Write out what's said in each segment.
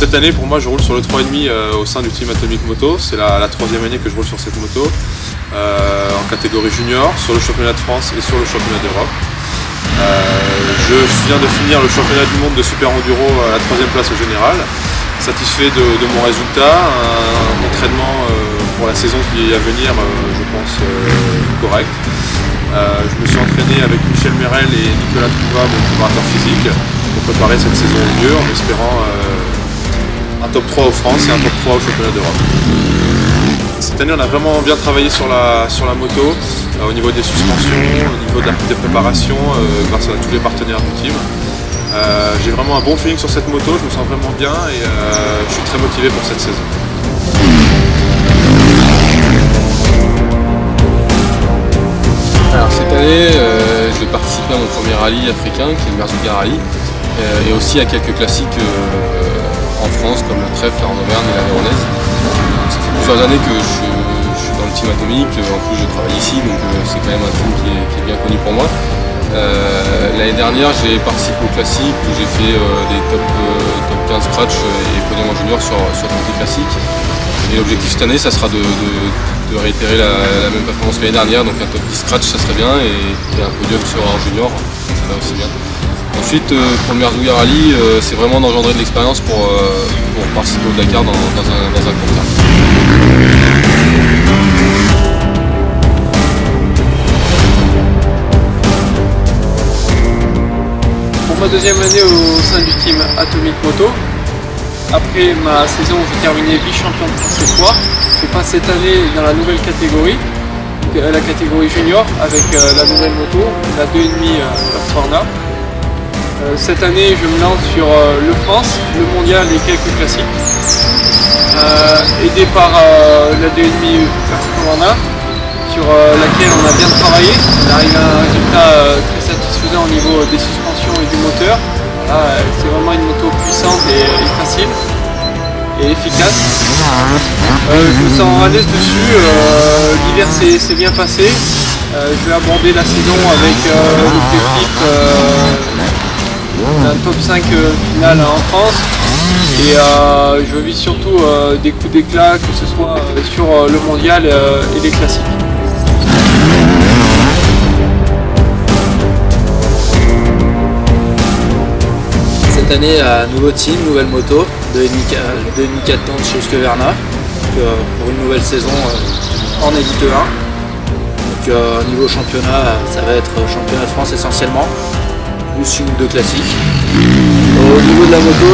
Cette année, pour moi, je roule sur le 3,5 au sein du team Atomic Moto. C'est la troisième année que je roule sur cette moto, en catégorie junior, sur le championnat de France et sur le championnat d'Europe. Je viens de finir le championnat du monde de Super Enduro à la 3e place au général. Satisfait de mon résultat, un entraînement pour la saison qui est à venir, je pense, correct. Je me suis entraîné avec Michel Merel et Nicolas Trouva, mon préparateur physique, pour préparer cette saison au mieux en espérant un top 3 au France et un top 3 au championnat d'Europe. Cette année, on a vraiment bien travaillé sur la moto, au niveau des suspensions, au niveau des préparations, grâce à tous les partenaires du team. J'ai vraiment un bon feeling sur cette moto, je me sens vraiment bien et je suis très motivé pour cette saison. Alors cette année, je vais participer à mon premier rallye africain, qui est le Merzouga Rally, et aussi à quelques classiques en France, comme le Trèfle, la Auvergne et la Véronaise. Ça fait plusieurs années que je suis dans le team Atomic, en plus je travaille ici, donc c'est quand même un team qui est bien connu pour moi. L'année dernière, j'ai participé au classique où j'ai fait des top 15 scratch et podium en junior sur toutes les classiques. Et l'objectif cette année, ça sera de réitérer la même performance que l'année dernière, donc un top 10 scratch, ça serait bien, et un podium en junior, ça serait aussi bien. Ensuite, pour le Merzouga Rally, c'est vraiment d'engendrer de l'expérience pour participer au Dakar dans un court terme. Ma deuxième année au sein du team Atomic Moto. Après ma saison où j'ai terminé vice-champion de France espoir, je passe cette année dans la nouvelle catégorie, la catégorie junior, avec la nouvelle moto, la 2,5 Husqvarna. Cette année, je me lance sur le France, le mondial et quelques classiques. Aidé par la 2,5 Husqvarna, sur laquelle on a bien travaillé. On arrive à un résultat très satisfaisant au niveau des suspensions et du moteur. C'est vraiment une moto puissante et facile et efficace. Je me sens à l'aise dessus. L'hiver s'est bien passé. Je vais aborder la saison avec l'objectif d'un top 5 final en France. Et je vis surtout des coups d'éclat, que ce soit sur le mondial et les classiques. Cette année, nouveau team, nouvelle moto, 2,5 temps chez Husqvarna, pour une nouvelle saison en Elite 1. Donc niveau championnat, ça va être championnat de France essentiellement, plus une ou deux classiques. Au niveau de la moto,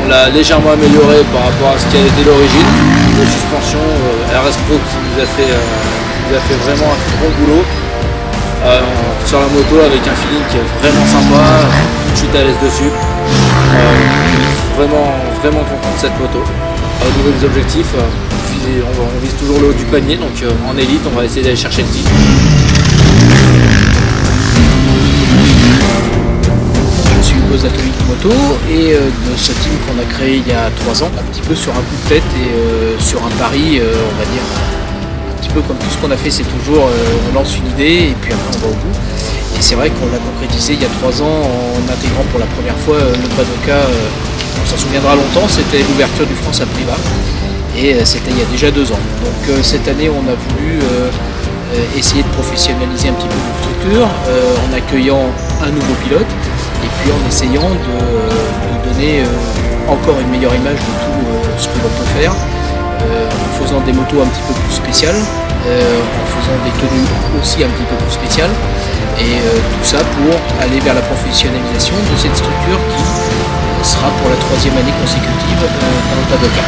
on l'a légèrement améliorée par rapport à ce qui a été l'origine. De suspension, RS Pro qui nous a fait vraiment un bon boulot. Sur la moto avec un feeling qui est vraiment sympa, je suis à l'aise dessus. Vraiment content de cette moto. Au niveau des objectifs, on vise toujours le haut du panier, donc en élite on va essayer d'aller chercher le titre. Je suis Buzz Atomic Moto et de ce team qu'on a créé il y a 3 ans, un petit peu sur un coup de tête et sur un pari, on va dire. Comme tout ce qu'on a fait, c'est toujours on lance une idée et puis après on va au bout. Et c'est vrai qu'on l'a concrétisé il y a 3 ans en intégrant pour la première fois le Padoka, on s'en souviendra longtemps, c'était l'ouverture du France à Privas et c'était il y a déjà 2 ans. Donc cette année on a voulu essayer de professionnaliser un petit peu notre structure en accueillant un nouveau pilote et puis en essayant de donner encore une meilleure image de tout ce que l'on peut faire. En faisant des motos un petit peu plus spéciales, en faisant des tenues aussi un petit peu plus spéciales, et tout ça pour aller vers la professionnalisation de cette structure qui sera pour la 3e année consécutive dans le Padoka.